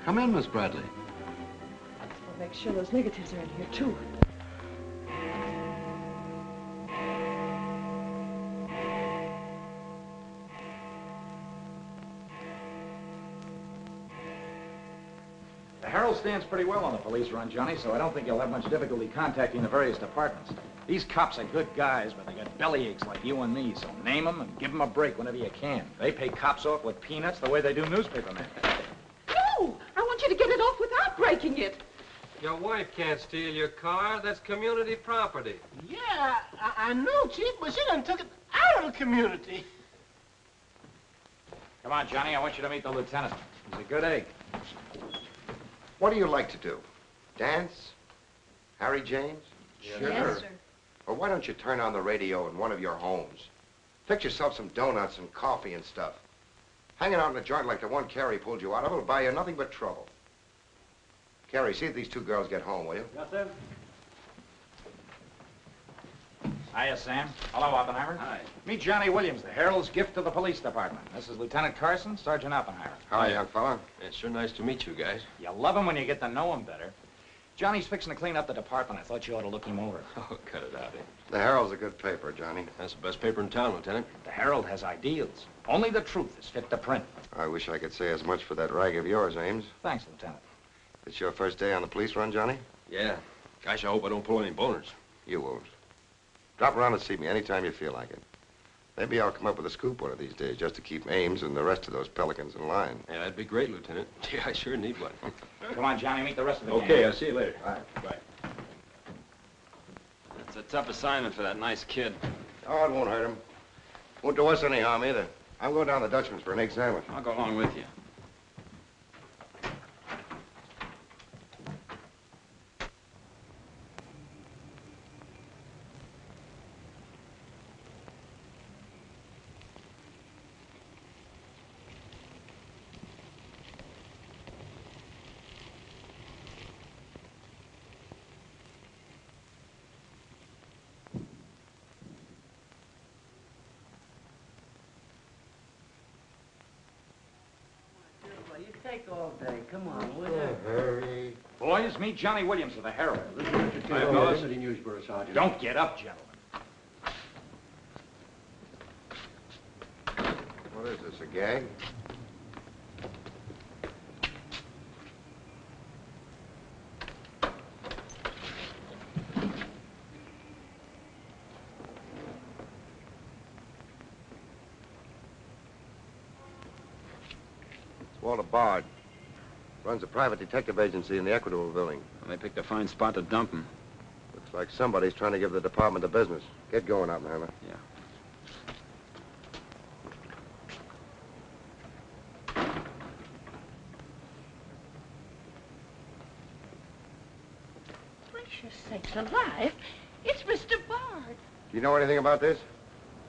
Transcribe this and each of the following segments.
Come in, Miss Bradley. We'll make sure those negatives are in here, too. The Herald stands pretty well on the police run, Johnny, so I don't think you'll have much difficulty contacting the various departments. These cops are good guys, but they got bellyaches like you and me, so name them and give them a break whenever you can. They pay cops off with peanuts the way they do newspapermen. No! I want you to get it off without breaking it. Your wife can't steal your car. That's community property. Yeah, I know, Chief, but she done took it out of the community. Come on, Johnny, I want you to meet the lieutenant. He's a good egg. What do you like to do? Dance? Harry James? Yes, sir. Or why don't you turn on the radio in one of your homes? Fix yourself some donuts and coffee and stuff. Hanging out in a joint like the one Carrie pulled you out of will buy you nothing but trouble. Carrie, see if these two girls get home, will you? Yes, sir. Hiya, Sam. Hello, Oppenheimer. Hi. Meet Johnny Williams, the Herald's gift to the police department. This is Lieutenant Carson, Sergeant Oppenheimer. Hi, young fella. It's sure nice to meet you guys. You love him when you get to know him better. Johnny's fixing to clean up the department. I thought you ought to look him over. Oh, cut it out, eh? The Herald's a good paper, Johnny. That's the best paper in town, Lieutenant. The Herald has ideals. Only the truth is fit to print. I wish I could say as much for that rag of yours, Ames. Thanks, Lieutenant. It's your first day on the police run, Johnny? Yeah. Gosh, I hope I don't pull any boners. You won't. Drop around and see me anytime you feel like it. Maybe I'll come up with a scoop one of these days just to keep Ames and the rest of those pelicans in line. Yeah, that'd be great, Lieutenant. Yeah, I sure need one. Come on, Johnny, meet the rest of the gang. Okay, I'll see you later. All right. Bye. That's a tough assignment for that nice kid. Oh, it won't hurt him. Won't do us any harm either. I'm going down to the Dutchman's for an egg sandwich. I'll go along with you. Take all day. Come on, will you? Hurry. Boys, meet Johnny Williams of the Herald. Hi, fellas. City Newsboro, Sergeant. Don't get up, gentlemen. What is this, a gag? Walter Bard. Runs a private detective agency in the Equitable building. Well, they picked a fine spot to dump him. Looks like somebody's trying to give the department the business. Get going, Oppenheimer. Yeah. Gracious sakes alive. It's Mr. Bard. Do you know anything about this?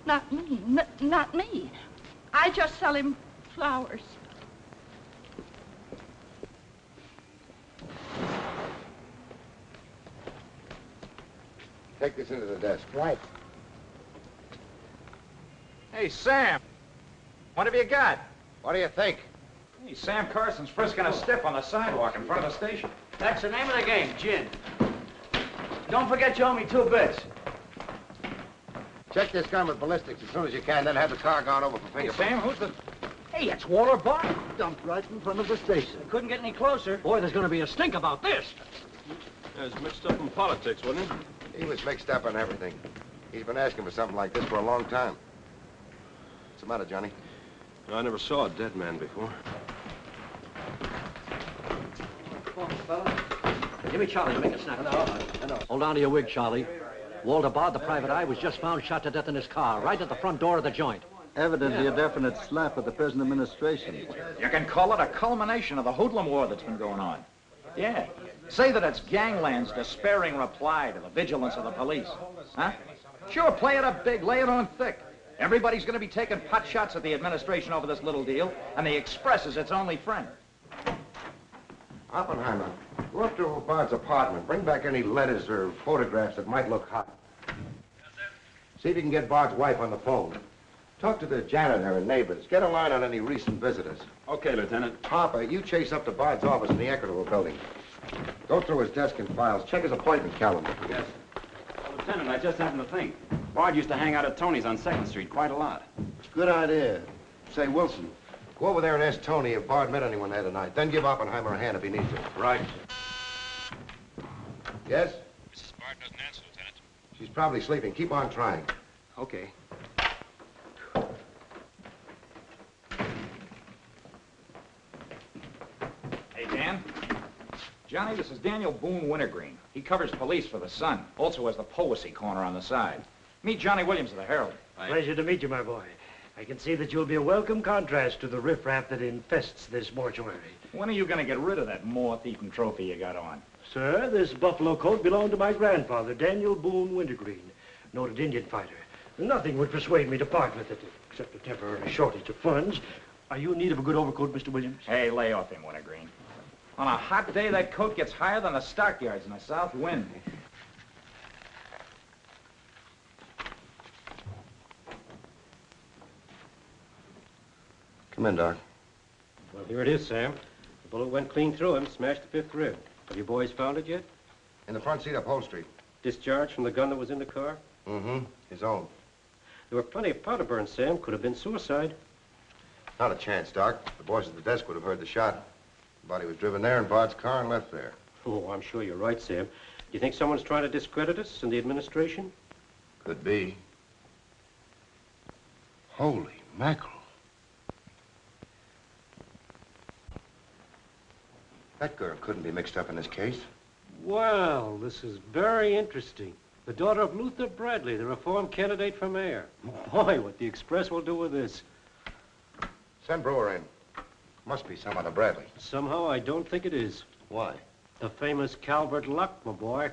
Not me. Not me. I just sell him flowers. Take this into the desk. Right. Hey, Sam. What have you got? What do you think? Hey, Sam Carson's frisking a stiff on the sidewalk in front of the station. That's the name of the game, gin. Don't forget you owe me 2 bits. Check this gun with ballistics as soon as you can, then have the car gone over for Hey, fingerprints. Sam, who's the... Hey, it's Walter Bard. Dumped right in front of the station. Couldn't get any closer. Boy, there's going to be a stink about this. Yeah, he's mixed up in politics, wasn't he? He was mixed up on everything. He's been asking for something like this for a long time. What's the matter, Johnny? I never saw a dead man before. Give me Charlie to make a snap. Hold on to your wig, Charlie. Walter Bard, the private eye, was just found shot to death in his car, right at the front door of the joint. Evidently a definite slap at the present administration. You can call it a culmination of the hoodlum war that's been going on. Yeah. Say that it's gangland's despairing reply to the vigilance of the police. Huh? Sure, play it up big, lay it on thick. Everybody's going to be taking pot shots at the administration over this little deal, and the Express is its only friend. Oppenheimer, go up to Bard's apartment. Bring back any letters or photographs that might look hot. See if you can get Bard's wife on the phone. Talk to the janitor and neighbors. Get a line on any recent visitors. Okay, Lieutenant. Harper, you chase up to Bard's office in the Equitable building. Go through his desk and files. Check his appointment calendar. Yes. Well, Lieutenant, I just happened to think. Bard used to hang out at Tony's on 2nd Street quite a lot. Good idea. Say, Wilson, go over there and ask Tony if Bard met anyone there tonight. Then give Oppenheimer a hand if he needs it. Right. Yes? Mrs. Bard doesn't answer, Lieutenant. She's probably sleeping. Keep on trying. Okay. Hey, Dan. Johnny, this is Daniel Boone Wintergreen. He covers police for the Sun. Also has the Poesy Corner on the side. Meet Johnny Williams of the Herald. Pleasure to meet you, my boy. I can see that you'll be a welcome contrast to the riffraff that infests this mortuary. When are you going to get rid of that moth-eaten trophy you got on? Sir, this buffalo coat belonged to my grandfather, Daniel Boone Wintergreen, noted Indian fighter. Nothing would persuade me to part with it, except a temporary shortage of funds. Are you in need of a good overcoat, Mr. Williams? Hey, lay off him, Wintergreen. On a hot day, that coat gets higher than the stockyards in a south wind. Come in, Doc. Well, here it is, Sam. The bullet went clean through him, smashed the 5th rib. Have you boys found it yet? In the front seat upholstery. Discharged from the gun that was in the car? Mm-hmm. His own. There were plenty of powder burns, Sam. Could have been suicide. Not a chance, Doc. The boys at the desk would have heard the shot. The body was driven there in Bard's car and left there. Oh, I'm sure you're right, Sam. Do you think someone's trying to discredit us in the administration? Could be. Holy mackerel. That girl couldn't be mixed up in this case. Well, this is very interesting. The daughter of Luther Bradley, the reform candidate for mayor. Boy, what the Express will do with this. Send Brewer in. Must be some other Bradley. Somehow, I don't think it is. Why? The famous Calvert Luck, my boy.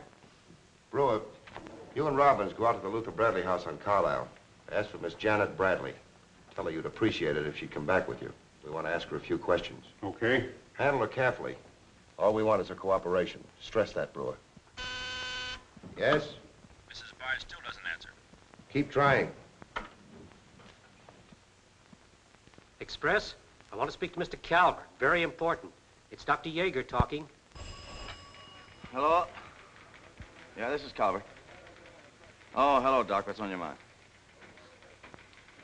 Brewer, you and Robbins go out to the Luther Bradley house on Carlisle. Ask for Miss Janet Bradley. Tell her you'd appreciate it if she'd come back with you. We want to ask her a few questions. Okay. Handle her carefully. All we want is her cooperation. Stress that, Brewer. Yes? Mrs. Bard still doesn't answer. Keep trying. Express? I want to speak to Mr. Calvert. Very important. It's Dr. Yeager talking. Hello? Yeah, this is Calvert. Oh, hello, Doc. What's on your mind?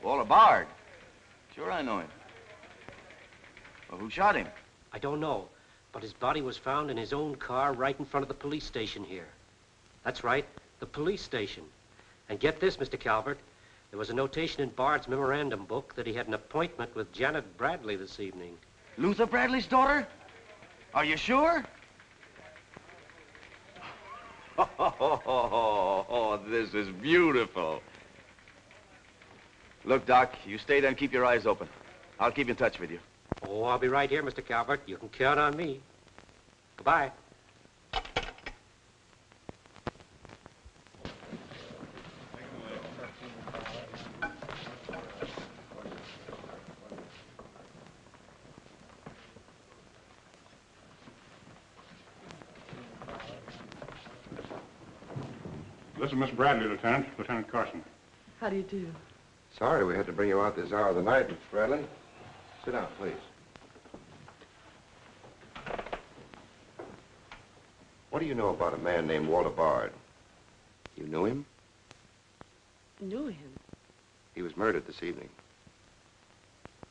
Walter Bard. Sure, I know him. Well, who shot him? I don't know, but his body was found in his own car right in front of the police station here. That's right, the police station. And get this, Mr. Calvert. There was a notation in Bard's memorandum book that he had an appointment with Janet Bradley this evening. Luther Bradley's daughter? Are you sure? Oh, this is beautiful. Look, Doc, you stay there and keep your eyes open. I'll keep in touch with you. Oh, I'll be right here, Mr. Calvert. You can count on me. Goodbye. This is Miss Bradley, Lieutenant. Lieutenant Carson. How do you do? Sorry we had to bring you out this hour of the night, Miss Bradley. Sit down, please. What do you know about a man named Walter Bard? You knew him? Knew him? He was murdered this evening.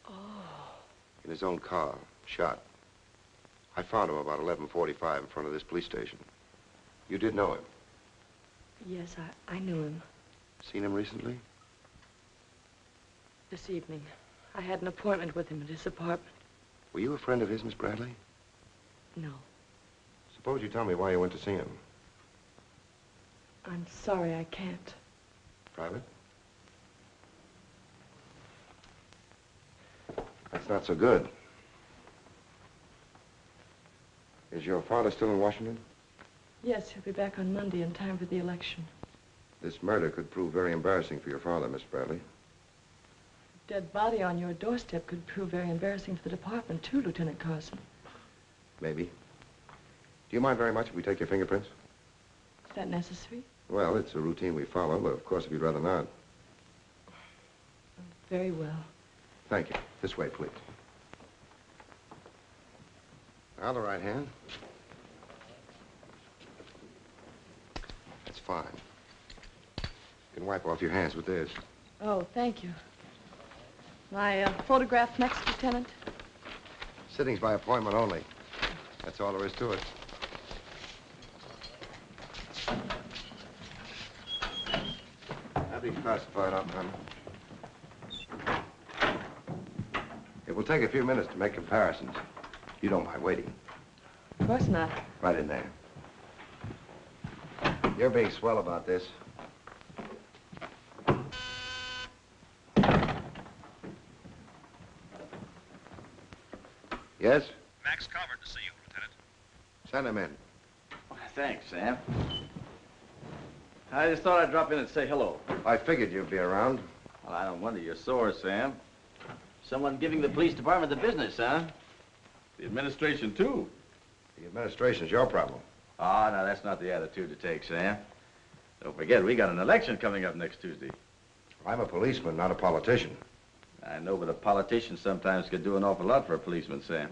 Oh. In his own car, shot. I found him about 11:45 in front of this police station. You did know him? Yes, I knew him. Seen him recently? This evening. I had an appointment with him at his apartment. Were you a friend of his, Miss Bradley? No. Suppose you tell me why you went to see him. I'm sorry I can't. Private? That's not so good. Is your father still in Washington? Yes, he'll be back on Monday in time for the election. This murder could prove very embarrassing for your father, Miss Bradley. Dead body on your doorstep could prove very embarrassing for the department, too, Lieutenant Carson. Maybe. Do you mind very much if we take your fingerprints? Is that necessary? Well, it's a routine we follow, but of course if you'd rather not. Very well. Thank you. This way, please. Now, the right hand. That's fine. You can wipe off your hands with this. Oh, thank you. My photograph next, Lieutenant? Sittings by appointment only. That's all there is to it. That'd be classified up, honey. It will take a few minutes to make comparisons. You don't mind waiting. Of course not. Right in there. You're being swell about this. Yes? Max Calvert to see you, Lieutenant. Send him in. Thanks, Sam. I just thought I'd drop in and say hello. I figured you'd be around. Well, I don't wonder you're sore, Sam. Someone giving the police department the business, huh? The administration, too. The administration's your problem. Oh, no, that's not the attitude to take, Sam. Don't forget, we got an election coming up next Tuesday. I'm a policeman, not a politician. I know, but a politician sometimes could do an awful lot for a policeman, Sam.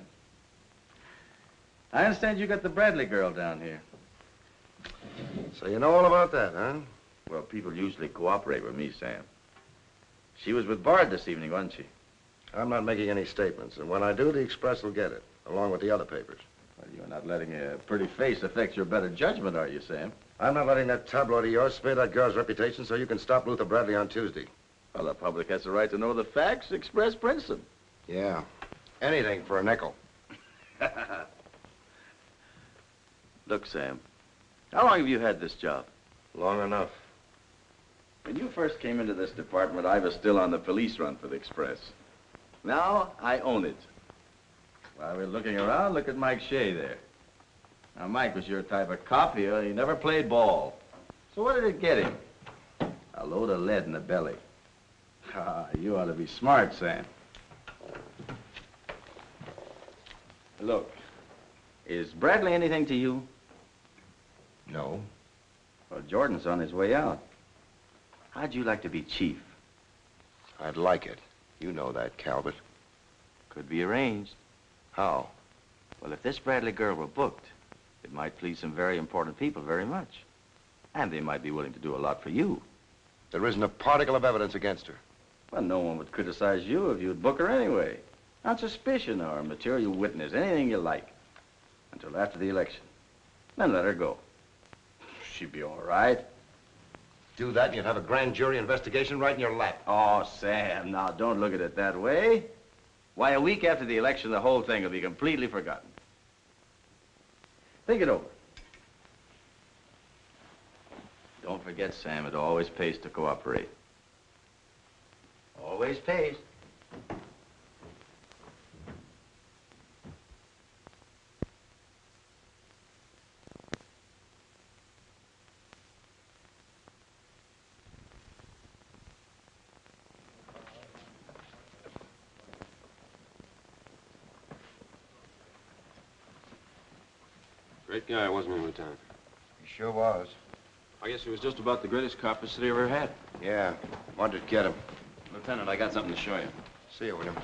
I understand you got the Bradley girl down here. So you know all about that, huh? Well, people usually cooperate with me, Sam. She was with Bard this evening, wasn't she? I'm not making any statements, and when I do, the Express will get it, along with the other papers. Well, you're not letting a pretty face affect your better judgment, are you, Sam? I'm not letting that tabloid of yours smear that girl's reputation so you can stop Luther Bradley on Tuesday. Well, the public has the right to know the facts. Express prints them. Yeah. Anything for a nickel. Look, Sam, how long have you had this job? Long enough. When you first came into this department, I was still on the police run for the Express. Now, I own it. While we're looking around, look at Mike Shea there. Now, Mike was your type of cop here. He never played ball. So what did it get him? A load of lead in the belly. Ah, you ought to be smart, Sam. Look, is Bradley anything to you? No. Well, Jordan's on his way out. How'd you like to be chief? I'd like it. You know that, Calvert. Could be arranged. How? Well, if this Bradley girl were booked, it might please some very important people very much. And they might be willing to do a lot for you. There isn't a particle of evidence against her. Well, no one would criticize you if you'd book her anyway. On suspicion or material witness, anything you like. Until after the election. Then let her go. She'd be all right. Do that and you'd have a grand jury investigation right in your lap. Oh, Sam, now don't look at it that way. Why, a week after the election, the whole thing will be completely forgotten. Think it over. Don't forget, Sam, it always pays to cooperate. Always pays. Great guy, wasn't he, Lieutenant? He sure was. I guess he was just about the greatest cop the city ever had. Yeah. Wanted to get him. Lieutenant, I got something to show you. See you, William.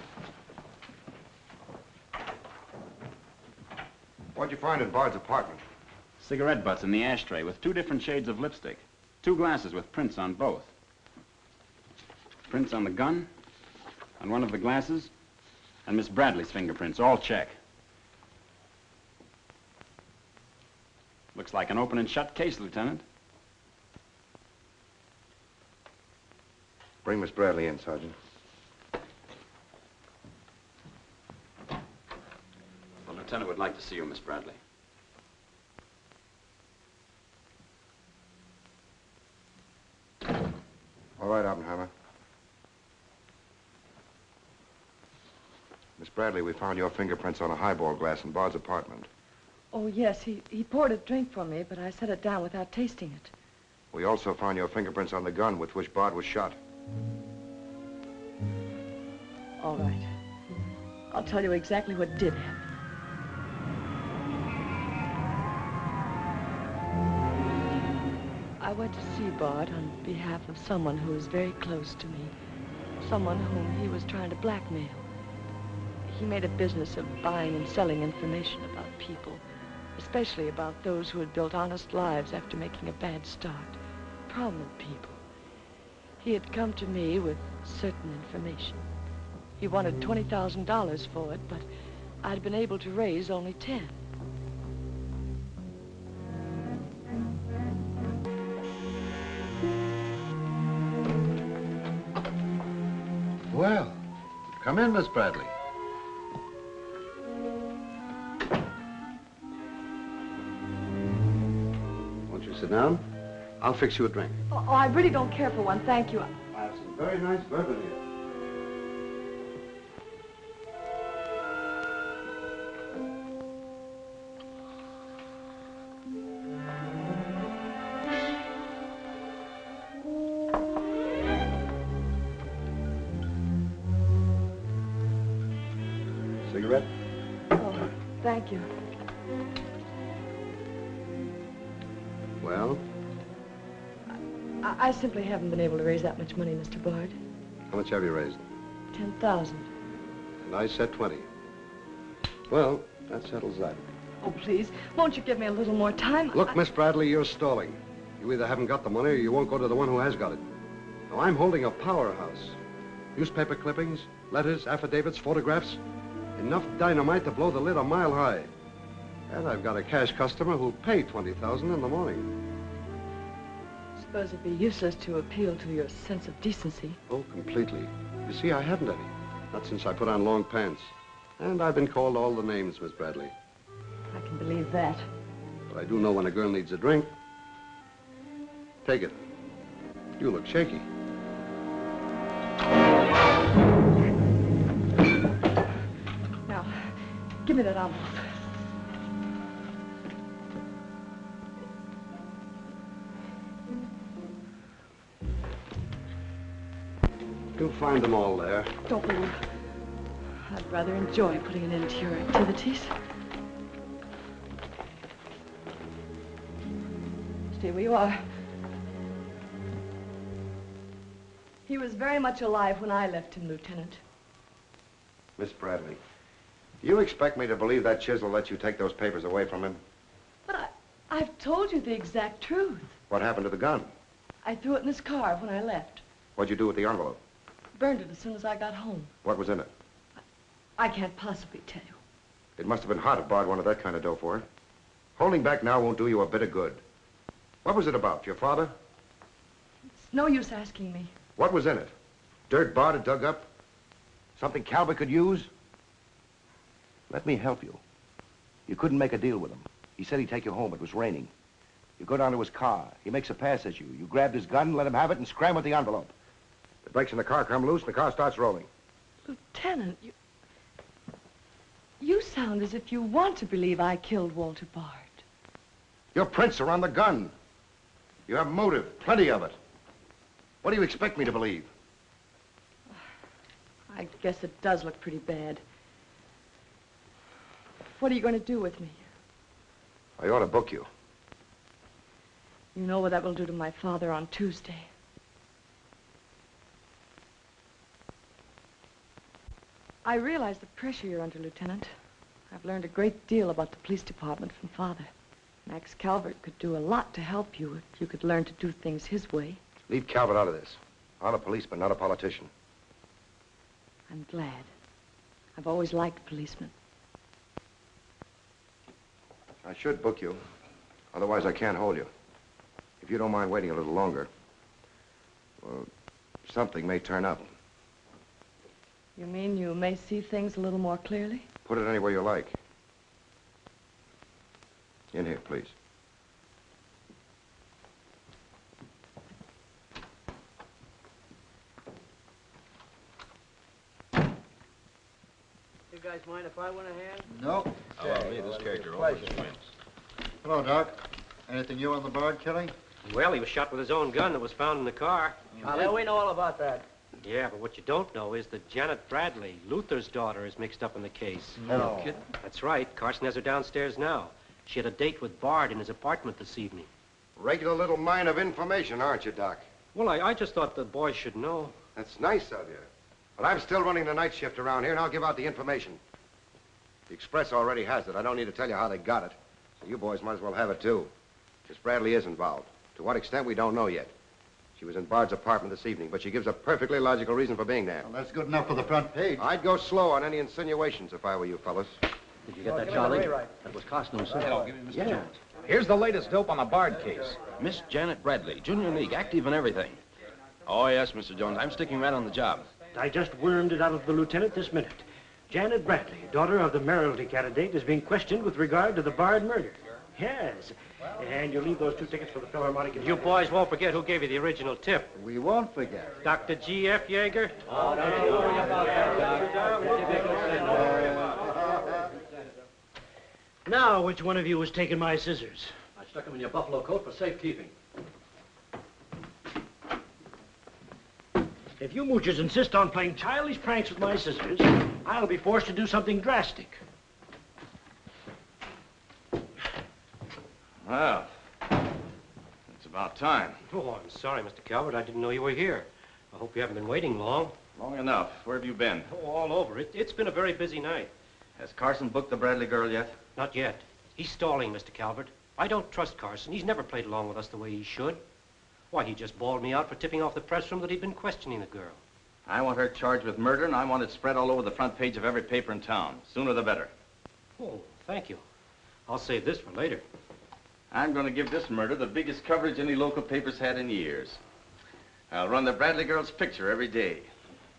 What'd you find in Bard's apartment? Cigarette butts in the ashtray with 2 different shades of lipstick. 2 glasses with prints on both. Prints on the gun, on one of the glasses, and Miss Bradley's fingerprints, all check. Looks like an open and shut case, Lieutenant. Bring Miss Bradley in, Sergeant. The lieutenant would like to see you, Miss Bradley. All right, Oppenheimer. Miss Bradley, we found your fingerprints on a highball glass in Bard's apartment. Oh, yes, he poured a drink for me, but I set it down without tasting it. We also found your fingerprints on the gun with which Bard was shot. All right. I'll tell you exactly what did happen. I went to see Bard on behalf of someone who is very close to me. someone whom he was trying to blackmail. He made a business of buying and selling information about people, especially about those who had built honest lives after making a bad start. Prominent people. He had come to me with certain information. He wanted $20,000 for it, but I'd been able to raise only 10. Well, come in, Miss Bradley. Won't you sit down? I'll fix you a drink. Oh, I really don't care for one, thank you. I have some very nice bourbon here. Cigarette? Oh, thank you. Well, I simply haven't been able to raise that much money, Mr. Bard. how much have you raised? 10,000. And I said 20. Well, that settles that. Oh, please, won't you give me a little more time? Look, Miss Bradley, you're stalling. You either haven't got the money or you won't go to the one who has got it. Now, I'm holding a powerhouse. Newspaper clippings, letters, affidavits, photographs. Enough dynamite to blow the lid a mile high. And I've got a cash customer who'll pay $20,000 in the morning. I suppose it'd be useless to appeal to your sense of decency. Oh, completely. You see, I haven't any. Not since I put on long pants. And I've been called all the names, Miss Bradley. I can believe that. But I do know when a girl needs a drink. Take it. You look shaky. Now, give me that envelope. You'll find them all there. Don't be rude. I'd rather enjoy putting an end to your activities. Stay where you are. He was very much alive when I left him, Lieutenant. Miss Bradley, you expect me to believe that chisel let you take those papers away from him? But I've told you the exact truth. What happened to the gun? I threw it in his car when I left. What'd you do with the envelope? Burned it as soon as I got home. What was in it? I can't possibly tell you. It must have been hard to Bard wanted that kind of dough for it. Holding back now won't do you a bit of good. What was it about? Your father? It's no use asking me. What was in it? Dirt Bard had dug up? Something Calvert could use? Let me help you. You couldn't make a deal with him. He said he'd take you home. It was raining. You go down to his car. He makes a pass at you. You grabbed his gun, let him have it, and scram with the envelope. The brakes in the car come loose and the car starts rolling. Lieutenant, you sound as if you want to believe I killed Walter Bard. Your prints are on the gun. You have motive, plenty of it. What do you expect me to believe? I guess it does look pretty bad. What are you going to do with me? I ought to book you. You know what that will do to my father on Tuesday. I realize the pressure you're under, Lieutenant. I've learned a great deal about the police department from Father. Max Calvert could do a lot to help you if you could learn to do things his way. Leave Calvert out of this. I'm a policeman, not a politician. I'm glad. I've always liked policemen. I should book you. Otherwise, I can't hold you. If you don't mind waiting a little longer, well, something may turn up. You mean you may see things a little more clearly? Put it anywhere you like. In here, please. You guys mind if I went ahead? No. Oh, me, this character always wins. Hello, Doc. Anything new on the Bard killing? Well, he was shot with his own gun that was found in the car. Yeah, we know all about that. Yeah, but what you don't know is that Janet Bradley, Luther's daughter, is mixed up in the case. No. Kidding? That's right. Carson has her downstairs now. She had a date with Bard in his apartment this evening. Regular little mine of information, aren't you, Doc? Well, I just thought the boys should know. That's nice of you. But I'm still running the night shift around here, and I'll give out the information. The Express already has it. I don't need to tell you how they got it. So you boys might as well have it, too. Miss Bradley is involved. To what extent, we don't know yet. She was in Bard's apartment this evening, but she gives a perfectly logical reason for being there. Well, that's good enough for the front page. I'd go slow on any insinuations if I were you fellas. Did you get that, Charlie? That was Costner's. Hello, give me Mr. Yeah. Jones. Here's the latest dope on the Bard case. Miss Janet Bradley, Junior League, active and everything. Oh, yes, Mr. Jones. I'm sticking right on the job. I just wormed it out of the lieutenant this minute. Janet Bradley, daughter of the mayoralty candidate, is being questioned with regard to the Bard murder. Yes. And you'll leave those 2 tickets for the Philharmonic. You boys won't forget who gave you the original tip. We won't forget. Dr. G.F. Yeager? Oh, don't you worry about Now, which one of you was taking my scissors? I stuck them in your buffalo coat for safekeeping. If you moochers insist on playing childish pranks with my scissors, I'll be forced to do something drastic. Well, it's about time. Oh, I'm sorry, Mr. Calvert. I didn't know you were here. I hope you haven't been waiting long. Long enough. Where have you been? Oh, all over. It's been a very busy night. Has Carson booked the Bradley girl yet? Not yet. He's stalling, Mr. Calvert. I don't trust Carson. He's never played along with us the way he should. Why, he just bawled me out for tipping off the press room that he'd been questioning the girl. I want her charged with murder, and I want it spread all over the front page of every paper in town. Sooner the better. Oh, thank you. I'll save this for later. I'm going to give this murder the biggest coverage any local paper's had in years. I'll run the Bradley girl's picture every day.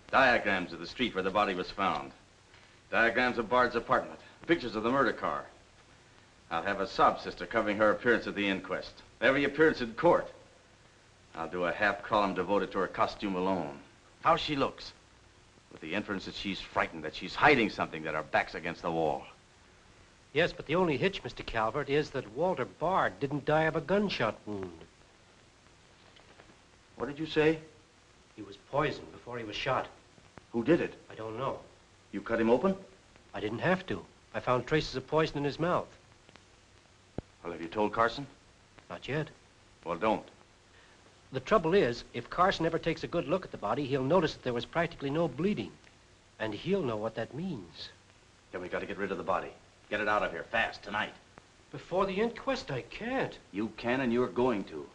Diagrams of the street where the body was found. Diagrams of Bard's apartment. Pictures of the murder car. I'll have a sob sister covering her appearance at the inquest. Every appearance in court. I'll do a half column devoted to her costume alone. How she looks. With the inference that she's frightened, that she's hiding something, that her back's against the wall. Yes, but the only hitch, Mr. Calvert, is that Walter Bard didn't die of a gunshot wound. What did you say? He was poisoned before he was shot. Who did it? I don't know. You cut him open? I didn't have to. I found traces of poison in his mouth. Well, have you told Carson? Not yet. Well, don't. The trouble is, if Carson ever takes a good look at the body, he'll notice that there was practically no bleeding. And he'll know what that means. Then we got to get rid of the body. Get it out of here fast, tonight. Before the inquest, I can't. You can, and you're going to.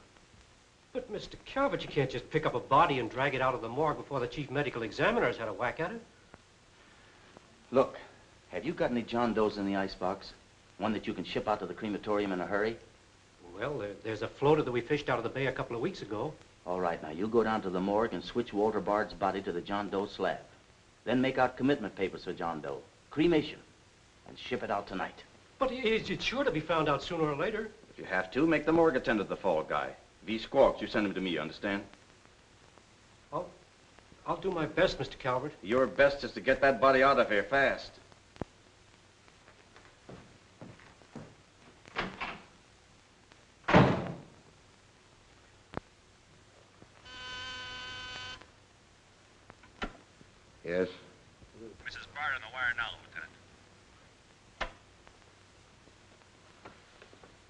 But, Mr. Calvert, you can't just pick up a body and drag it out of the morgue before the chief medical examiner's had a whack at it. Look, have you got any John Does in the icebox? One that you can ship out to the crematorium in a hurry? Well, there's a floater that we fished out of the bay a couple of weeks ago. All right, now, you go down to the morgue and switch Walter Bard's body to the John Doe slab. Then make out commitment papers for John Doe. Cremation. And ship it out tonight. But it's sure to be found out sooner or later. If you have to, make the morgue attend to the fall guy. If he squawks, you send him to me, you understand? I'll do my best, Mr. Calvert. Your best is to get that body out of here fast. Yes? Mrs. Bard on the wire now,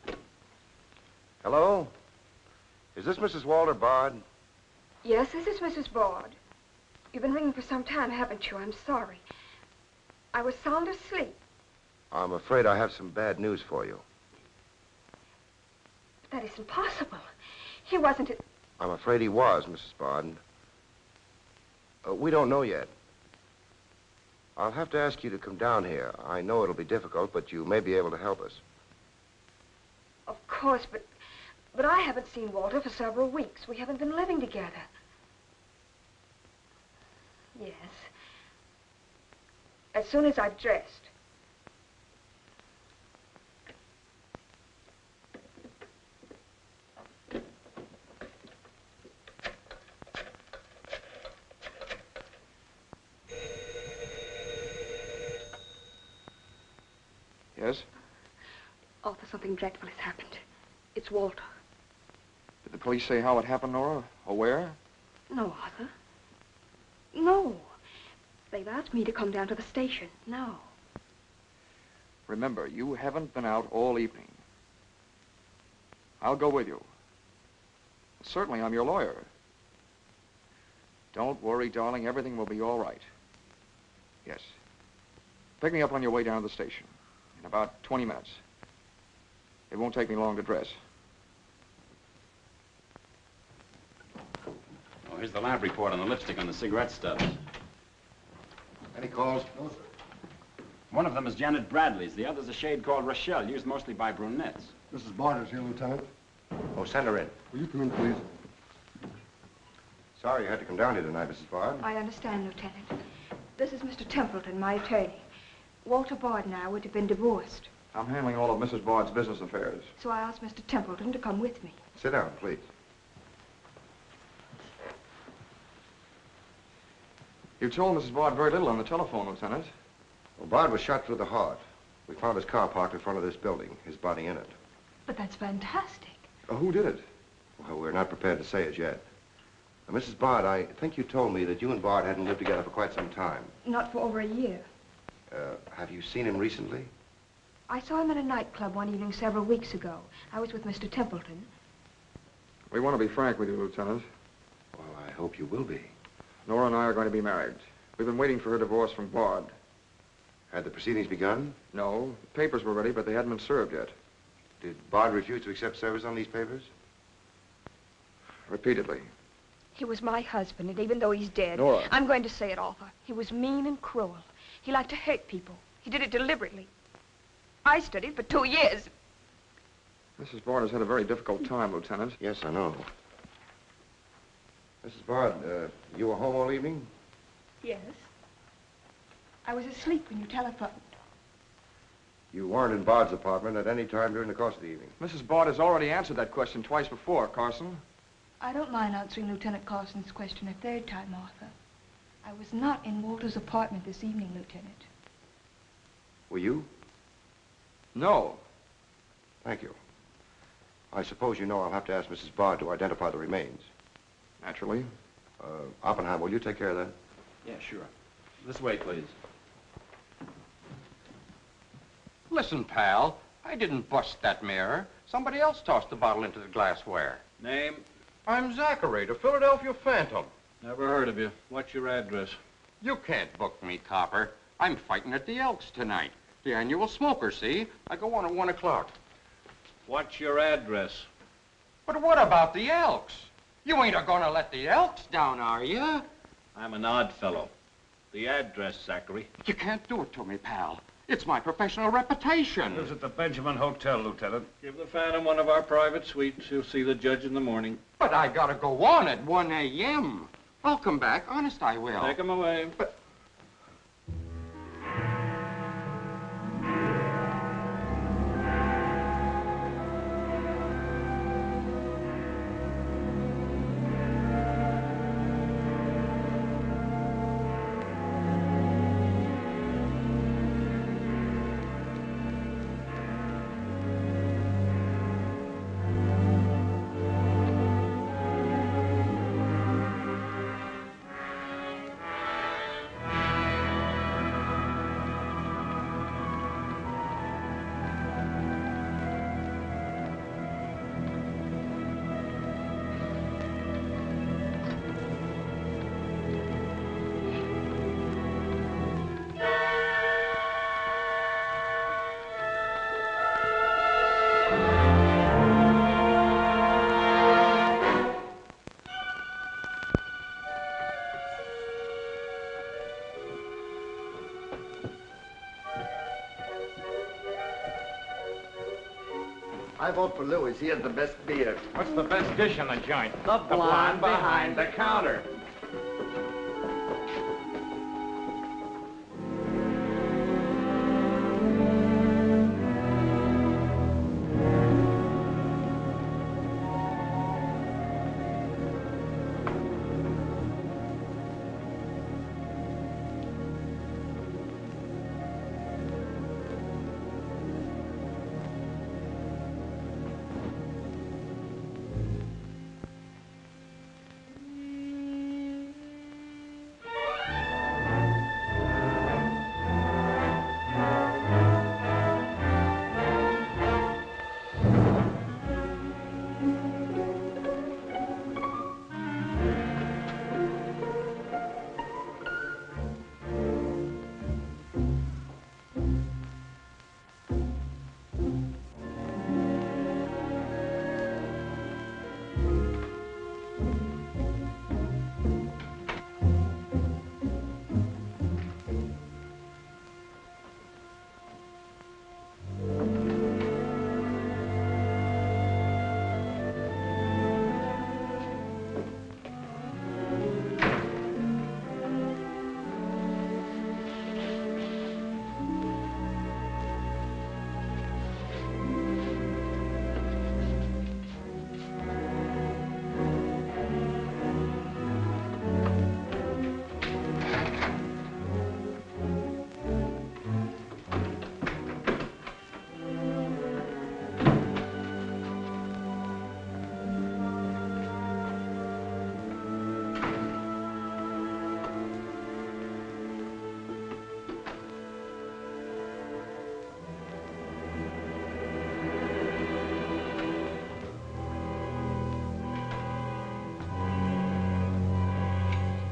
Lieutenant. Hello? Is this Mrs. Walter Bard? Yes, this is Mrs. Bard. You've been ringing for some time, haven't you? I'm sorry. I was sound asleep. I'm afraid I have some bad news for you. But that isn't possible. He wasn't... I'm afraid he was, Mrs. Bard. We don't know yet. I'll have to ask you to come down here. I know it'll be difficult, but you may be able to help us. Of course, but I haven't seen Walter for several weeks. We haven't been living together. Yes. As soon as I've dressed. Yes? Arthur, something dreadful has happened. It's Walter. Did the police say how it happened, Nora? Or where? No, Arthur. No. They've asked me to come down to the station now. Remember, you haven't been out all evening. I'll go with you. Certainly, I'm your lawyer. Don't worry, darling. Everything will be all right. Yes. Pick me up on your way down to the station in about 20 minutes. It won't take me long to dress. Oh, here's the lab report on the lipstick on the cigarette stubs. Any calls? No, sir. One of them is Janet Bradley's. The other's a shade called Rochelle, used mostly by brunettes. Mrs. Bard is here, Lieutenant. Oh, send her in. Will you come in, please? Sorry you had to come down here tonight, Mrs. Bard. I understand, Lieutenant. This is Mr. Templeton, my attorney. Walter Bard and I would have been divorced, I'm handling all of Mrs. Bard's business affairs. so I asked Mr. Templeton to come with me. Sit down, please. You told Mrs. Bard very little on the telephone, Lieutenant. Well, Bard was shot through the heart. We found his car parked in front of this building, his body in it. But that's fantastic. Who did it? Well, we're not prepared to say it yet. Now, Mrs. Bard, I think you told me that you and Bard hadn't lived together for quite some time. Not for over a year. Have you seen him recently? I saw him at a nightclub one evening several weeks ago. I was with Mr. Templeton. We want to be frank with you, Lieutenant. Well, I hope you will be. Nora and I are going to be married. We've been waiting for her divorce from Bard. Had the proceedings begun? No, the papers were ready, but they hadn't been served yet. Did Bard refuse to accept service on these papers? Repeatedly. He was my husband, and even though he's dead, Nora. I'm going to say it, Arthur. He was mean and cruel. He liked to hurt people. He did it deliberately. I studied for 2 years. Mrs. Bard has had a very difficult time, Lieutenant. Yes, I know. Mrs. Bard, you were home all evening? Yes. I was asleep when you telephoned. You weren't in Bard's apartment at any time during the course of the evening? Mrs. Bard has already answered that question twice before, Carson. I don't mind answering Lieutenant Carson's question a third time, Arthur. I was not in Walter's apartment this evening, Lieutenant. Were you? No. Thank you. I suppose you know I'll have to ask Mrs. Bard to identify the remains. Naturally. Oppenheim, will you take care of that? Yeah, sure. This way, please. Listen, pal, I didn't bust that mirror. Somebody else tossed the bottle into the glassware. Name? I'm Zachary, the Philadelphia Phantom. Never heard of you. What's your address? You can't book me, Copper. I'm fighting at the Elks tonight. The annual smoker, see? I go on at 1 o'clock. What's your address? But what about the Elks? You ain't a-gonna let the Elks down, are you? I'm an odd fellow. The address, Zachary. You can't do it to me, pal. It's my professional reputation. Lives at the Benjamin Hotel, Lieutenant. Give the Phantom one of our private suites. He'll see the judge in the morning. But I gotta go on at 1 a.m. I'll come back. Honest, I will. Take him away. But... I vote for Louis. He has the best beer. What's the best dish in the joint? The blonde behind the counter.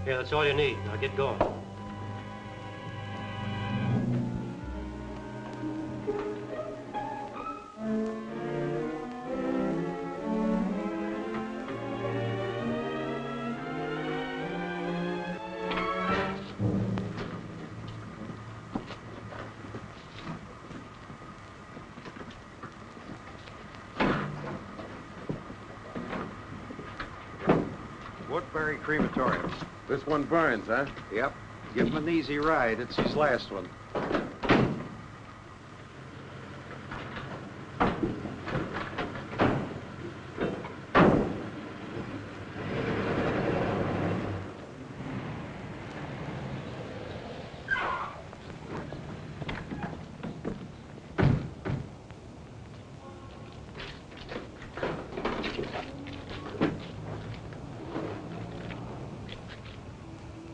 Here, that's all you need. Now get going. Woodbury Crematorium. This one burns, huh? Yep. Give him an easy ride. It's his last one.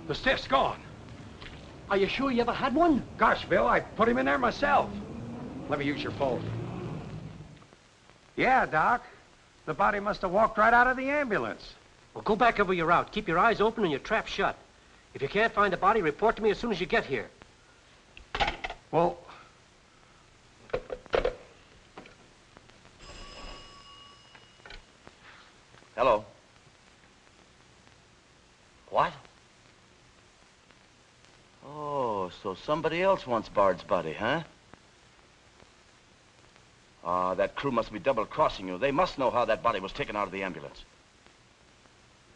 The stiff's gone. Are you sure you ever had one? Gosh, Bill, I put him in there myself. Let me use your phone. Yeah, Doc. The body must have walked right out of the ambulance. Well, go back over your route. Keep your eyes open and your trap shut. If you can't find the body, report to me as soon as you get here. Well... Hello. What? Oh, so somebody else wants Bard's body, huh? Ah, that crew must be double-crossing you. They must know how that body was taken out of the ambulance.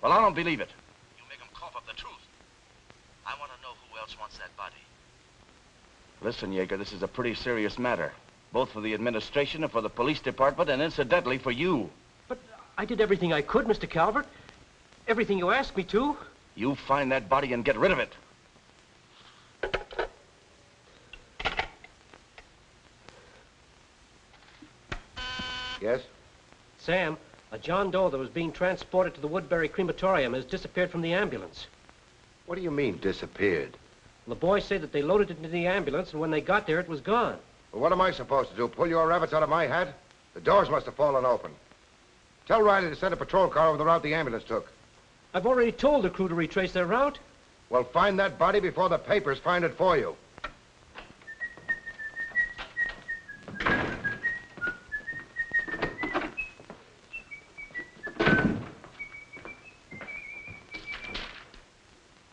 Well, I don't believe it. You make them cough up the truth. I want to know who else wants that body. Listen, Yeager, this is a pretty serious matter. Both for the administration and for the police department, and incidentally for you. But I did everything I could, Mr. Calvert. Everything you asked me to. You find that body and get rid of it. Yes? Sam, a John Doe that was being transported to the Woodbury Crematorium has disappeared from the ambulance. What do you mean, disappeared? The boys say that they loaded it into the ambulance, and when they got there, it was gone. Well, what am I supposed to do? Pull your rabbits out of my hat? The doors must have fallen open. Tell Riley to send a patrol car over the route the ambulance took. I've already told the crew to retrace their route. Well, find that body before the papers find it for you.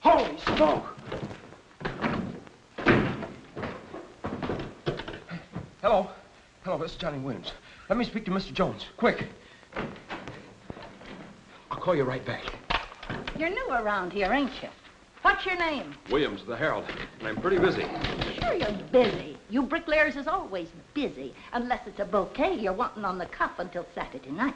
Holy smoke! Hello. Hello, this is Johnny Williams. Let me speak to Mr. Jones, quick. I'll call you right back. You're new around here, ain't you? What's your name? Williams, the Herald. And I'm pretty busy. Sure you're busy. You bricklayers is always busy, unless it's a bouquet you're wanting on the cuff until Saturday night.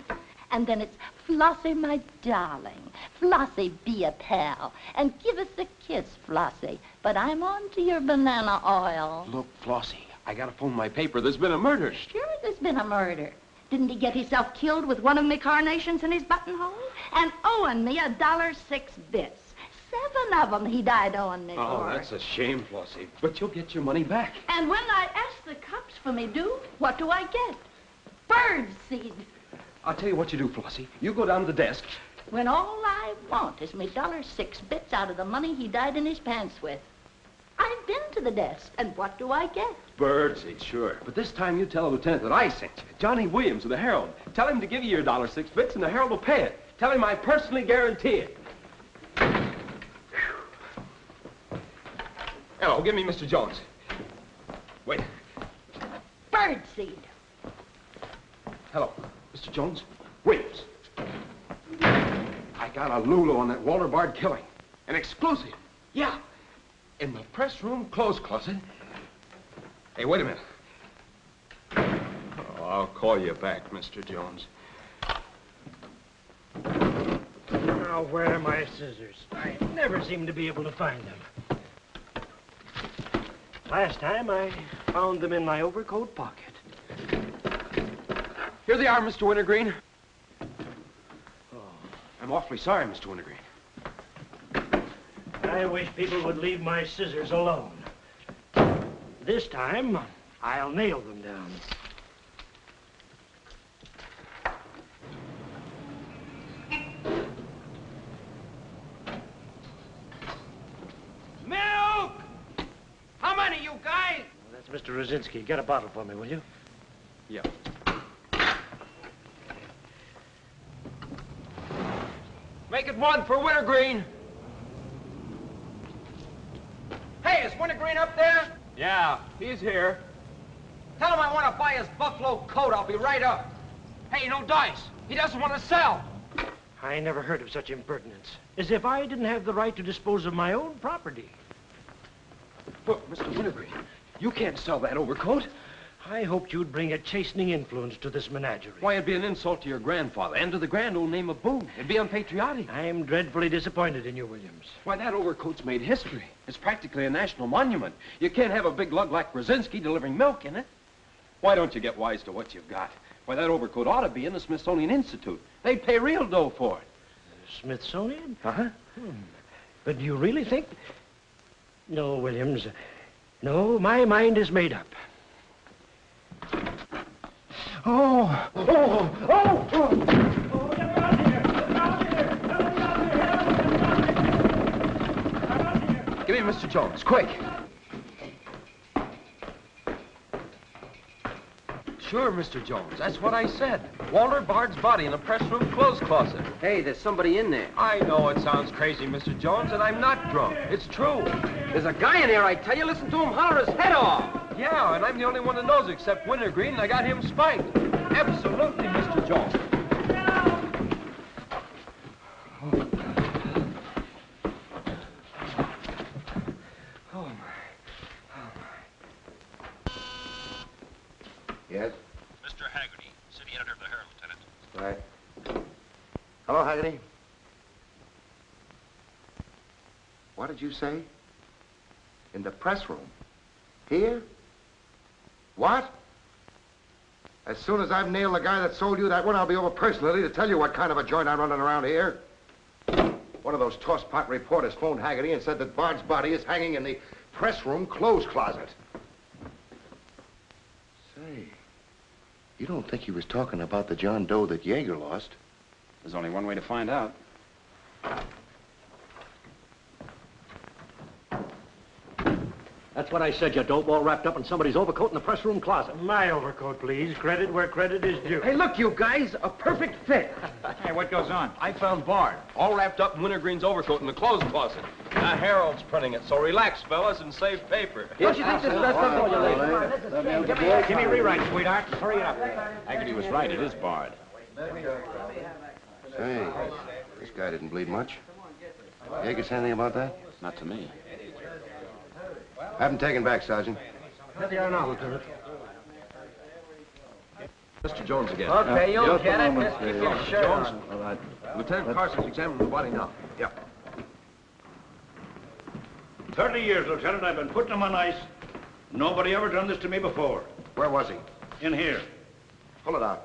And then it's, Flossie, my darling. Flossie, be a pal. And give us a kiss, Flossie. But I'm on to your banana oil. Look, Flossie, I gotta phone my paper. There's been a murder. Sure there's been a murder. Didn't he get himself killed with one of me carnations in his buttonhole? And owing me $1.06 bits. 7 of them he died owing me Oh, for. that's a shame, Flossie. But you'll get your money back. And when I ask the cops for me due, what do I get? Bird seed. I'll tell you what you do, Flossie. You go down to the desk. When all I want is me $1.06 bits out of the money he died in his pants with. I've been to the desk, and what do I get? Birdseed, sure. But this time you tell the lieutenant that I sent you. Johnny Williams of the Herald. Tell him to give you your $1.06 bits, and the Herald will pay it. Tell him I personally guarantee it. Hello, give me Mr. Jones. Wait. Birdseed. Hello, Mr. Jones. Williams. I got a Lulu on that Walter Bard killing. An exclusive. Yeah. In the press room clothes closet. Hey, wait a minute. Oh, I'll call you back, Mr. Jones. Now, where are my scissors? I never seem to be able to find them. Last time, I found them in my overcoat pocket. Here they are, Mr. Wintergreen. Oh, I'm awfully sorry, Mr. Wintergreen. I wish people would leave my scissors alone. This time, I'll nail them down. Mr. Rosinski, get a bottle for me, will you? Yeah. Make it one for Wintergreen. Hey, is Wintergreen up there? Yeah, he's here. Tell him I want to buy his buffalo coat. I'll be right up. Hey, no dice. He doesn't want to sell. I never heard of such impertinence. As if I didn't have the right to dispose of my own property. Look, Mr. Wintergreen, you can't sell that overcoat. I hoped you'd bring a chastening influence to this menagerie. Why, it'd be an insult to your grandfather and to the grand old name of Boone. It'd be unpatriotic. I'm dreadfully disappointed in you, Williams. Why, that overcoat's made history. It's practically a national monument. You can't have a big lug like Brzezinski delivering milk in it. Why don't you get wise to what you've got? Why, that overcoat ought to be in the Smithsonian Institute. They'd pay real dough for it. Smithsonian? Uh-huh. But do you really think... No, Williams. No, my mind is made up. Oh! Oh! Oh! Oh! Give me Mr. Jones, quick. Sure, Mr. Jones. That's what I said. Walter Bard's body in a press room clothes closet. Hey, there's somebody in there. I know it sounds crazy, Mr. Jones, and I'm not drunk. It's true. There's a guy in there, I tell you. Listen to him holler his head off. Yeah, and I'm the only one that knows except Wintergreen, and I got him spiked. Absolutely, Mr. Jones. Yes? Mr. Haggerty, city editor of the Herald, Lieutenant. Right. Hello, Haggerty. What did you say? In the press room? Here? What? As soon as I've nailed the guy that sold you that one, I'll be over personally to tell you what kind of a joint I'm running around here. One of those tosspot reporters phoned Haggerty and said that Bard's body is hanging in the press room clothes closet. Say, you don't think he was talking about the John Doe that Yeager lost? There's only one way to find out. That's what I said, you dope, all wrapped up in somebody's overcoat in the press room closet. My overcoat, please. Credit where credit is due. Hey, look, you guys, a perfect fit. Hey, what goes on? I found Bard, all wrapped up in Wintergreen's overcoat in the clothes closet. The Herald's printing it, so relax, fellas, and save paper. Don't you think this is best of all you ladies? Give me a rewrite, sweetheart. Hurry it up. Haggerty was right. It is Bard. Say, this guy didn't bleed much. Yeager say anything about that? Not to me. Have him taken back, Sergeant. Here they are now, Lieutenant. Mr. Jones again. Okay, you'll get it. Just keep your shirt Jones, on. all right. Lieutenant Carson's examining the body now. Yep. 30 years, Lieutenant, I've been putting him on ice. Nobody ever done this to me before. Where was he? In here. Pull it out.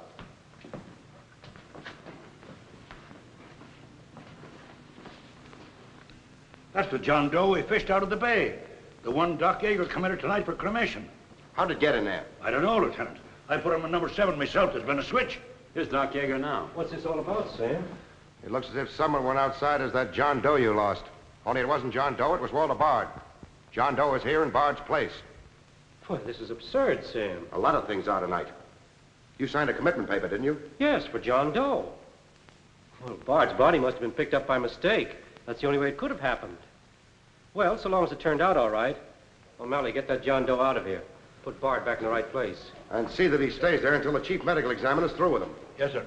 That's the John Doe we fished out of the bay. The one Doc Yeager committed tonight for cremation. How'd it get in there? I don't know, Lieutenant. I put him in number 7 myself. There's been a switch. Here's Doc Yeager now. What's this all about, Sam? It looks as if someone went outside as that John Doe you lost. Only it wasn't John Doe, it was Walter Bard. John Doe is here in Bard's place. Boy, this is absurd, Sam. A lot of things are tonight. You signed a commitment paper, didn't you? Yes, for John Doe. Well, Bard's body must have been picked up by mistake. That's the only way it could have happened. Well, so long as it turned out all right. O'Malley, get that John Doe out of here. Put Bard back in the right place. And see that he stays there until the chief medical examiner's through with him. Yes, sir.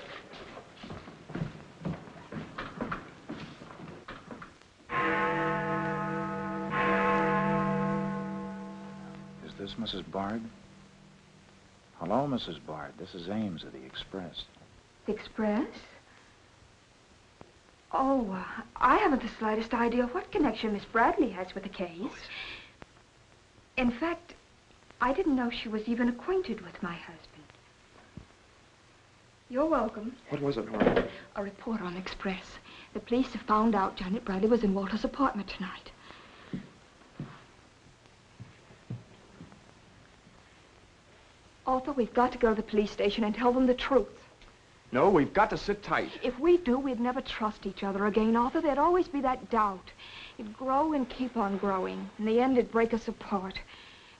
Is this Mrs. Bard? Hello, Mrs. Bard. This is Ames of the Express. Express? Oh, I haven't the slightest idea of what connection Miss Bradley has with the case. In fact, I didn't know she was even acquainted with my husband. You're welcome. What was it, Nora? A report on Express. The police have found out Janet Bradley was in Walter's apartment tonight. Arthur, we've got to go to the police station and tell them the truth. No, we've got to sit tight. If we do, we'd never trust each other again, Arthur. There'd always be that doubt. It'd grow and keep on growing. In the end, it'd break us apart.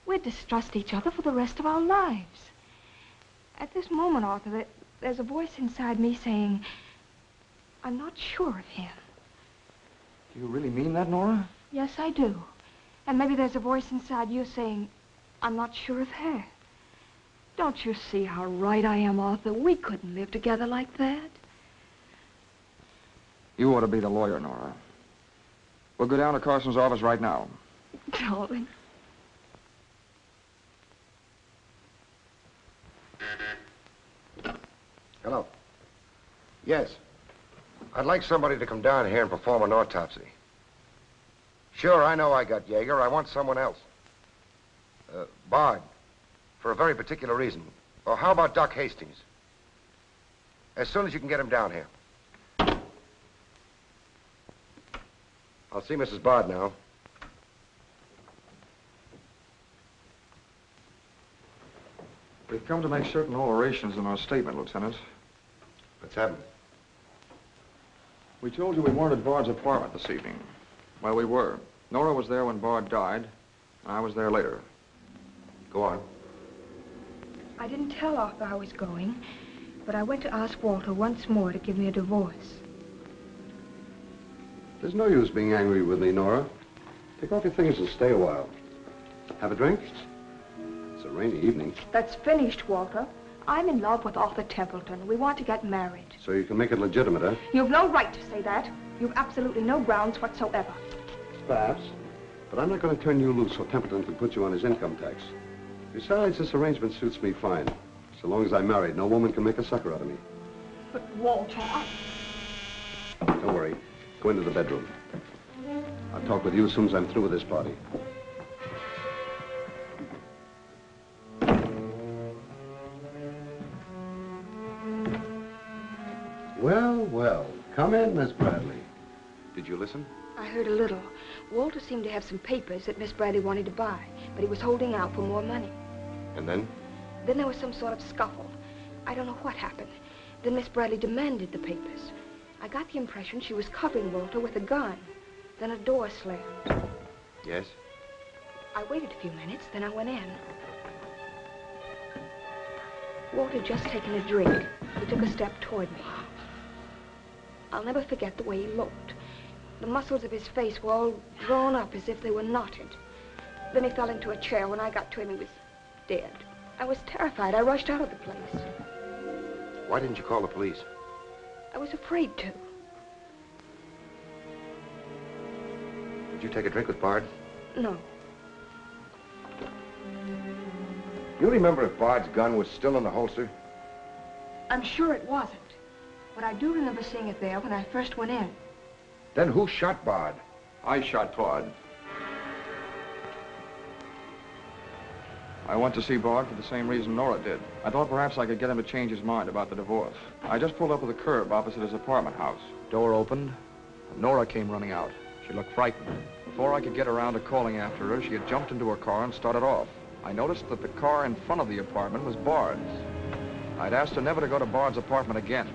We'd distrust each other for the rest of our lives. At this moment, Arthur, there's a voice inside me saying, I'm not sure of him. Do you really mean that, Nora? Yes, I do. And maybe there's a voice inside you saying, I'm not sure of her. Don't you see how right I am, Arthur? We couldn't live together like that. You ought to be the lawyer, Nora. We'll go down to Carson's office right now. Darling. Hello. Yes. I'd like somebody to come down here and perform an autopsy. Sure, I know I got Yeager. I want someone else. Bard. For a very particular reason. Or how about Doc Hastings? As soon as you can get him down here. I'll see Mrs. Bard now. We've come to make certain alterations in our statement, Lieutenant. What's happened? We told you we weren't at Bard's apartment this evening. Well, we were. Nora was there when Bard died, and I was there later. Go on. I didn't tell Arthur I was going, but I went to ask Walter once more to give me a divorce. There's no use being angry with me, Nora. Take off your things and stay a while. Have a drink? It's a rainy evening. That's finished, Walter. I'm in love with Arthur Templeton. We want to get married. So you can make it legitimate, huh? You've no right to say that. You've absolutely no grounds whatsoever. Perhaps. But I'm not going to turn you loose so Templeton can put you on his income tax. Besides, this arrangement suits me fine. So long as I'm married, no woman can make a sucker out of me. But, Walter, Don't worry. Go into the bedroom. I'll talk with you as soon as I'm through with this party. Well, well. Come in, Miss Bradley. Did you listen? I heard a little. Walter seemed to have some papers that Miss Bradley wanted to buy, but he was holding out for more money. And then? Then there was some sort of scuffle. I don't know what happened. Then Miss Bradley demanded the papers. I got the impression she was covering Walter with a gun. Then a door slammed. Yes? I waited a few minutes, then I went in. Walter had just taken a drink. He took a step toward me. I'll never forget the way he looked. The muscles of his face were all drawn up as if they were knotted. Then he fell into a chair. When I got to him, he was dead. I was terrified. I rushed out of the place. Why didn't you call the police? I was afraid to. Did you take a drink with Bard? No. You remember if Bard's gun was still in the holster? I'm sure it wasn't. But I do remember seeing it there when I first went in. Then who shot Bard? I shot Bard. I went to see Bard for the same reason Nora did. I thought perhaps I could get him to change his mind about the divorce. I just pulled up to the curb opposite his apartment house. Door opened, and Nora came running out. She looked frightened. Before I could get around to calling after her, she had jumped into her car and started off. I noticed that the car in front of the apartment was Bard's. I'd asked her never to go to Bard's apartment again.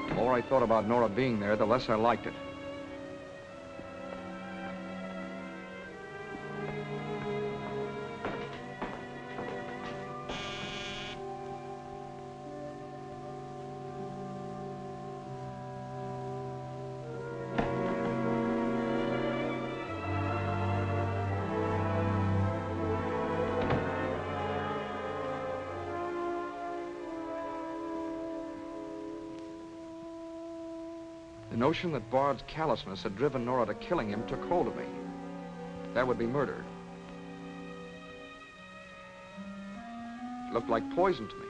The more I thought about Nora being there, the less I liked it. The notion that Bard's callousness had driven Nora to killing him took hold of me. That would be murder. It looked like poison to me.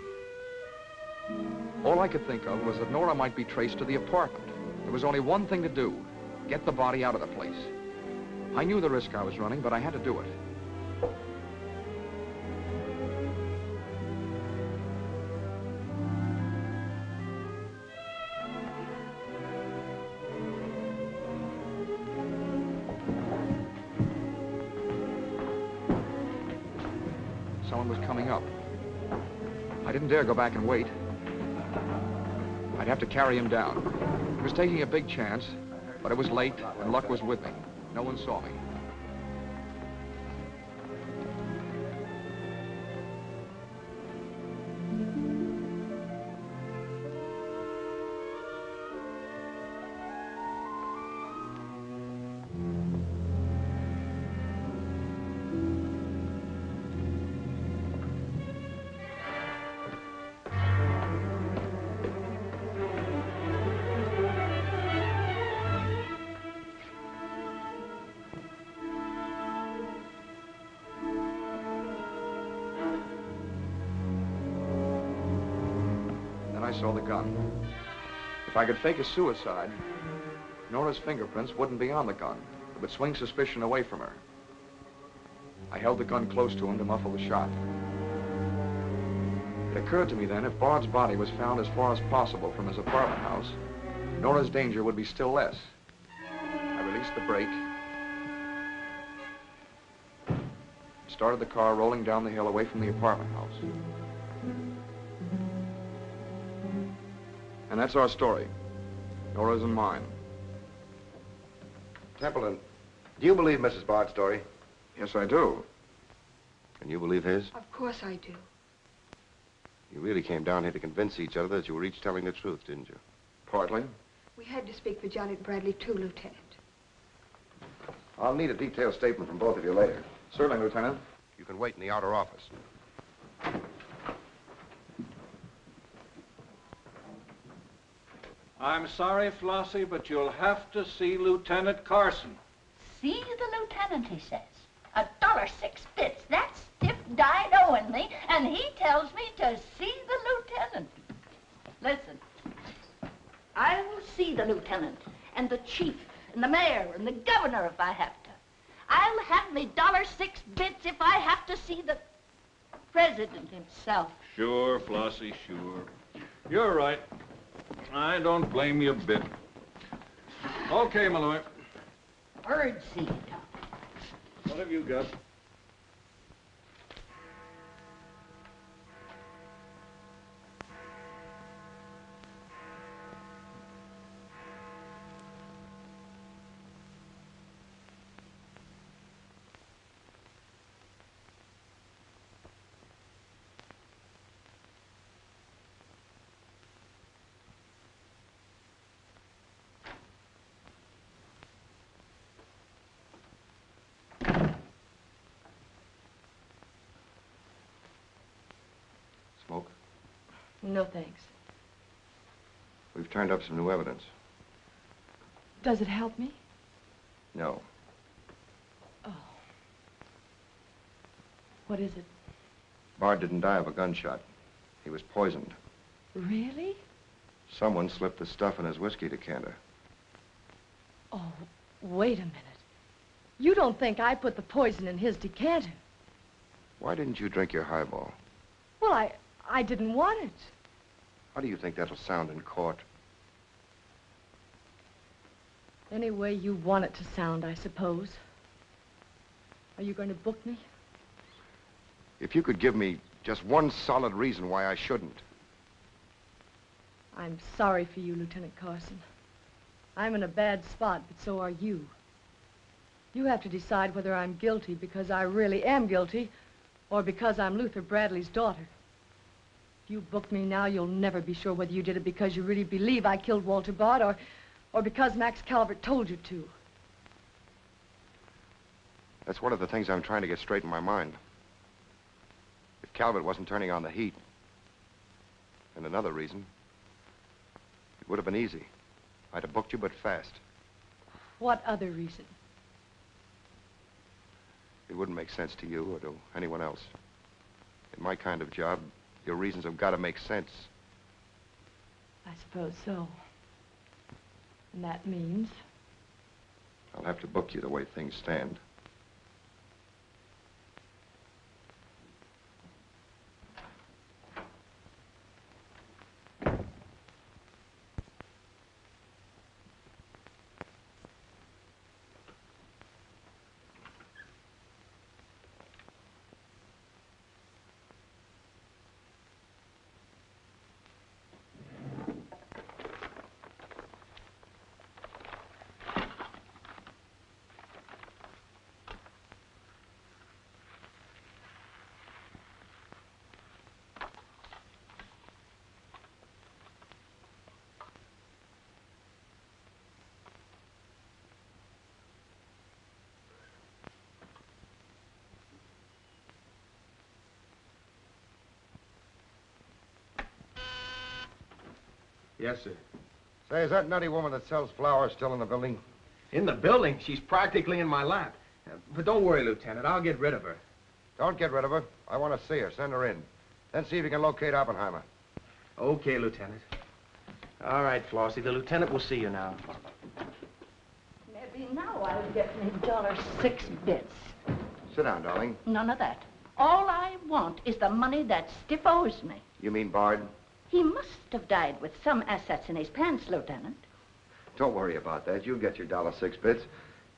All I could think of was that Nora might be traced to the apartment. There was only one thing to do: get the body out of the place. I knew the risk I was running, but I had to do it. Someone was coming up. I didn't dare go back and wait. I'd have to carry him down. He was taking a big chance, but it was late and luck was with me. No one saw me. saw the gun. If I could fake a suicide, Nora's fingerprints wouldn't be on the gun. It would swing suspicion away from her. I held the gun close to him to muffle the shot. It occurred to me then, if Bard's body was found as far as possible from his apartment house, Nora's danger would be still less. I released the brake, started the car rolling down the hill away from the apartment house. And that's our story. Nora's and mine. Templeton, do you believe Mrs. Bard's story? Yes, I do. And you believe his? Of course I do. You really came down here to convince each other that you were each telling the truth, didn't you? Partly. We had to speak for Janet Bradley, too, Lieutenant. I'll need a detailed statement from both of you later. Certainly, Lieutenant. You can wait in the outer office. I'm sorry, Flossie, but you'll have to see Lieutenant Carson. See the lieutenant, he says. $1.06. That stiff died owing me, and he tells me to see the lieutenant. Listen, I will see the lieutenant, and the chief, and the mayor, and the governor if I have to. I'll have me $1.06 if I have to see the president himself. Sure, Flossie, sure. You're right. I don't blame you a bit. Okay, Malloy. Birdseed. What have you got? Smoke? No, thanks. We've turned up some new evidence. Does it help me? No. Oh. What is it? Bard didn't die of a gunshot. He was poisoned. Really? Someone slipped the stuff in his whiskey decanter. Oh, wait a minute. You don't think I put the poison in his decanter? Why didn't you drink your highball? Well, I didn't want it. How do you think that'll sound in court? Any way you want it to sound, I suppose. Are you going to book me? If you could give me just one solid reason why I shouldn't. I'm sorry for you, Lieutenant Carson. I'm in a bad spot, but so are you. You have to decide whether I'm guilty because I really am guilty or because I'm Luther Bradley's daughter. If you book me now, you'll never be sure whether you did it because you really believe I killed Walter Bard or because Max Calvert told you to. That's one of the things I'm trying to get straight in my mind. If Calvert wasn't turning on the heat, and another reason, it would have been easy. I'd have booked you, but fast. What other reason? It wouldn't make sense to you or to anyone else. In my kind of job, your reasons have got to make sense. I suppose so. And that means? I'll have to book you the way things stand. Yes, sir. Say, is that nutty woman that sells flowers still in the building? In the building? She's practically in my lap. But don't worry, Lieutenant. I'll get rid of her. Don't get rid of her. I want to see her. Send her in. Then see if you can locate Oppenheimer. Okay, Lieutenant. All right, Flossie. The lieutenant will see you now. Maybe now I'll get me $6. Sit down, darling. None of that. All I want is the money that Stiff owes me. You mean Bard? He must have died with some assets in his pants, Lieutenant. Don't worry about that. You'll get your $6.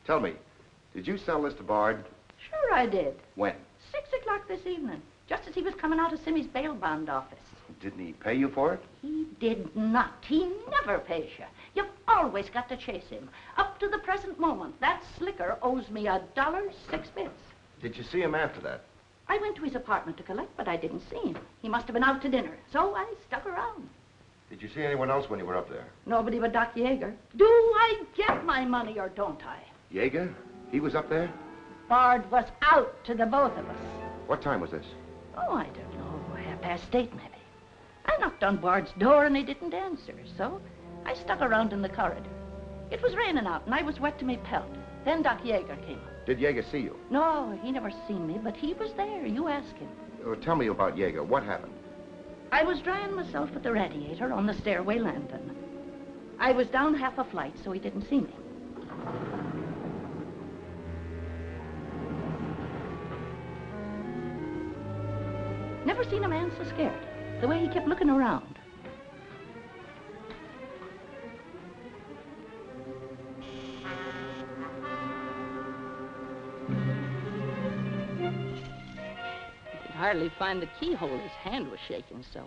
Tell me, did you sell this to Bard? Sure I did. When? 6 o'clock this evening, just as he was coming out of Simmy's bail bond office. Didn't he pay you for it? He did not. He never pays you. You've always got to chase him. Up to the present moment, that slicker owes me $6. Did you see him after that? I went to his apartment to collect, but I didn't see him. He must have been out to dinner, so I stuck around. Did you see anyone else when you were up there? Nobody but Doc Yeager. Do I get my money or don't I? Yeager? He was up there? Bard was out to the both of us. What time was this? Oh, I don't know. 8:30 maybe. I knocked on Bard's door and he didn't answer, so I stuck around in the corridor. It was raining out and I was wet to my pelt. Then Doc Yeager came up. Did Yeager see you? No, he never seen me, but he was there. You ask him. Tell me about Yeager. What happened? I was drying myself at the radiator on the stairway landing. I was down half a flight, so he didn't see me. Never seen a man so scared. The way he kept looking around. Hardly find the keyhole. His hand was shaking so.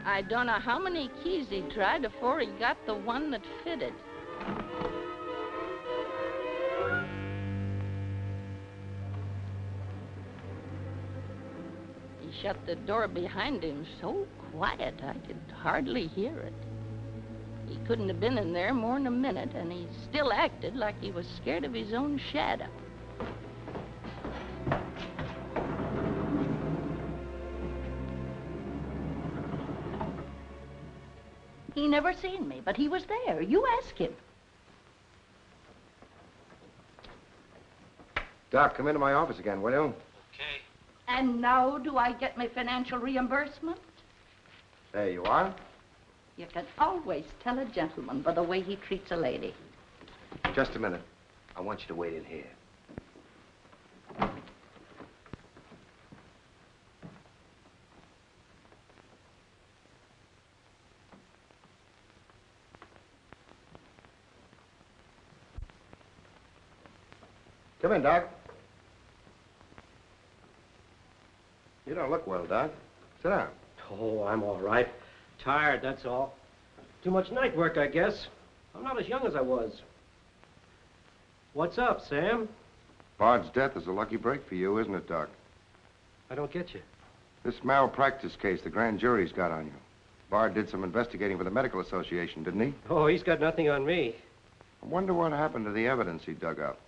I don't know how many keys he tried before he got the one that fitted. He shut the door behind him so quiet I could hardly hear it. He couldn't have been in there more than a minute, and he still acted like he was scared of his own shadow. He never seen me, but he was there. You ask him. Doc, come into my office again, will you? Okay. And now do I get my financial reimbursement? There you are. You can always tell a gentleman by the way he treats a lady. Just a minute. I want you to wait in here. Come in, Doc. You don't look well, Doc. Sit down. Oh, I'm all right. Tired, that's all. Too much night work, I guess. I'm not as young as I was. What's up, Sam? Bard's death is a lucky break for you, isn't it, Doc? I don't get you. This malpractice case the grand jury's got on you. Bard did some investigating for the Medical Association, didn't he? Oh, he's got nothing on me. I wonder what happened to the evidence he dug up.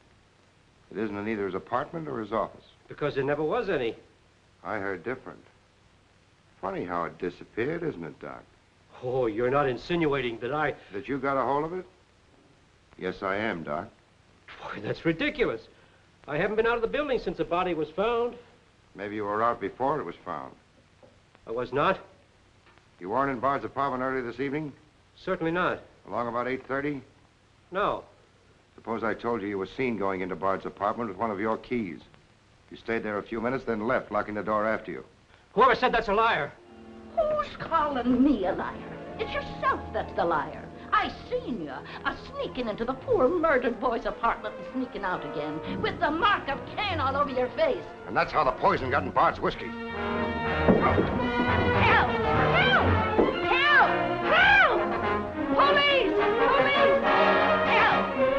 It isn't in either his apartment or his office. Because there never was any. I heard different. Funny how it disappeared, isn't it, Doc? Oh, you're not insinuating that That you got a hold of it? Yes, I am, Doc. Boy, that's ridiculous. I haven't been out of the building since the body was found. Maybe you were out before it was found. I was not? You weren't in Bard's apartment early this evening? Certainly not. Along about 8:30? No. Suppose I told you you were seen going into Bard's apartment with one of your keys. You stayed there a few minutes, then left, locking the door after you. Whoever said that's a liar? Who's calling me a liar? It's yourself that's the liar. I seen you sneaking into the poor murdered boy's apartment and sneaking out again with the mark of Cain all over your face. And that's how the poison got in Bard's whiskey. Help! Help! Help! Help! Police! Police! Help!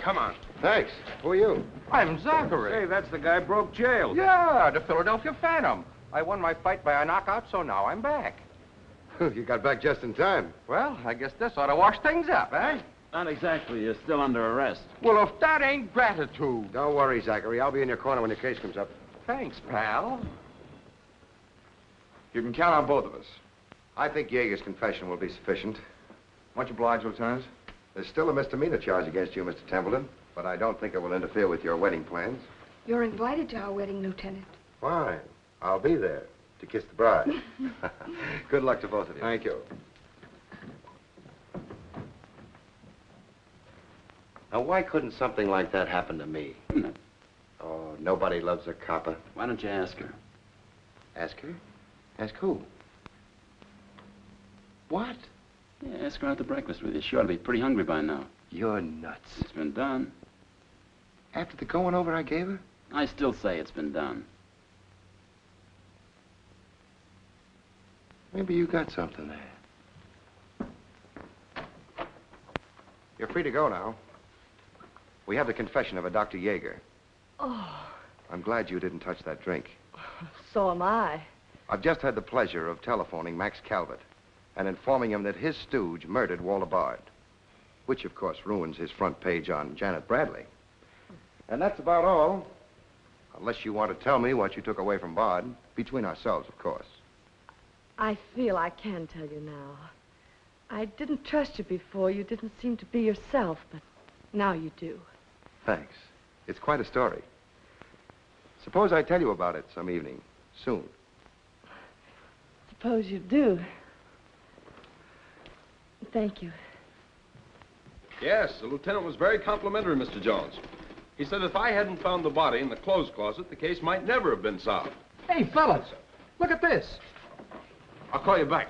come on. Thanks. Who are you? I'm Zachary. Hey, that's the guy broke jail. Yeah, the Philadelphia Phantom. I won my fight by a knockout, so now I'm back. You got back just in time. Well, I guess this ought to wash things up, eh? Not exactly. You're still under arrest. Well, if that ain't gratitude. Don't worry, Zachary. I'll be in your corner when your case comes up. Thanks, pal. You can count on both of us. I think Yeager's confession will be sufficient. Much obliged, Lieutenant. There's still a misdemeanor charge against you, Mr. Templeton, but I don't think it will interfere with your wedding plans. You're invited to our wedding, Lieutenant. Fine. I'll be there to kiss the bride. Good luck to both of you. Thank you. Now, why couldn't something like that happen to me? Oh, nobody loves a copper. Why don't you ask her? Ask her? Ask who? What? Yeah, ask her out to breakfast with you. She ought to be pretty hungry by now. You're nuts. It's been done. After the going over I gave her? I still say it's been done. Maybe you got something there. You're free to go now. We have the confession of a Dr. Yeager. Oh, I'm glad you didn't touch that drink. so am I. I've just had the pleasure of telephoning Max Calvert and informing him that his stooge murdered Walter Bard, which, of course, ruins his front page on Janet Bradley. And that's about all, unless you want to tell me what you took away from Bard, between ourselves, of course. I feel I can tell you now. I didn't trust you before. You didn't seem to be yourself, but now you do. Thanks. It's quite a story. Suppose I tell you about it some evening, soon. Suppose you do. Thank you. Yes, the lieutenant was very complimentary, Mr. Jones. He said if I hadn't found the body in the clothes closet, the case might never have been solved. Hey, fellas, look at this. I'll call you back.